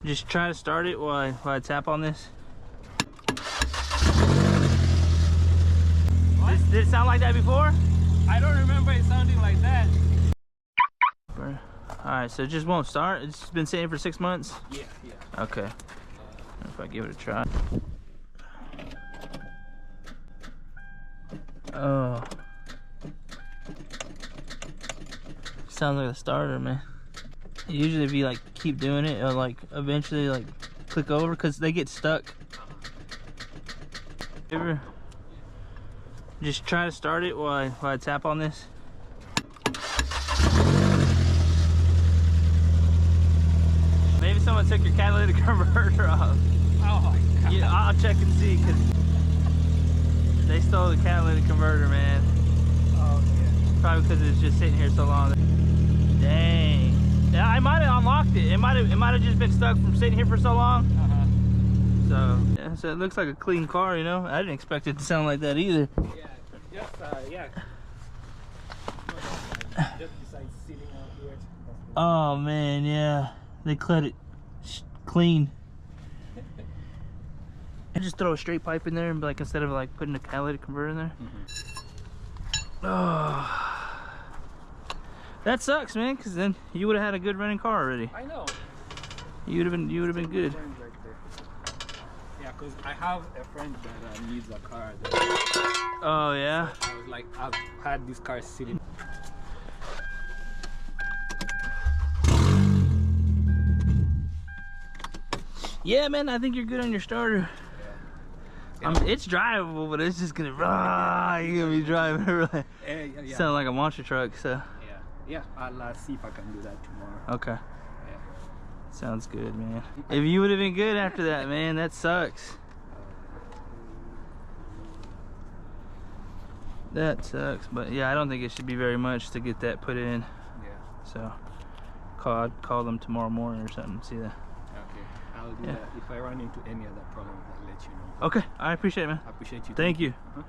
Just try to start it while I tap on this. Did it sound like that before? I don't remember it sounding like that. Alright, so it just won't start? It's been sitting for 6 months? Yeah. Okay. If I give it a try. Oh. Sounds like a starter, man. Usually if you like keep doing it, it'll like eventually like click over because they get stuck. Ever just try to start it while I tap on this. Maybe someone took your catalytic converter off. Oh my god. Yeah, I'll check and see because they stole the catalytic converter, man. Oh yeah. Probably because it's just sitting here so long. Dang. Yeah, I might have unlocked it. It might have just been stuck from sitting here for so long. So it looks like a clean car, you know. I didn't expect it to sound like that either. Yeah, just besides sitting out here. Oh man, yeah. They cut it clean. And just throw a straight pipe in there and like instead of like putting a catalytic converter in there. Oh. That sucks, man, because then you would have had a good running car already. I know. You would have been good. Right there. Yeah, because I have a friend that needs a car. Oh yeah. So I was like, I've had this car sitting. Yeah, man, I think you're good on your starter. Yeah. It's drivable, but it's just gonna you're gonna be driving it. Yeah. Sound like a monster truck, so. Yeah, I'll see if I can do that tomorrow. Okay. Yeah. Sounds good, man. If you would have been good after that, man, that sucks. That sucks, but yeah, I don't think it should be very much to get that put in. Yeah. So, call them tomorrow morning or something. See that? Okay, I'll do that. If I run into any other problems, I'll let you know. Okay, I appreciate it, man. I appreciate you. Thank you. Uh-huh.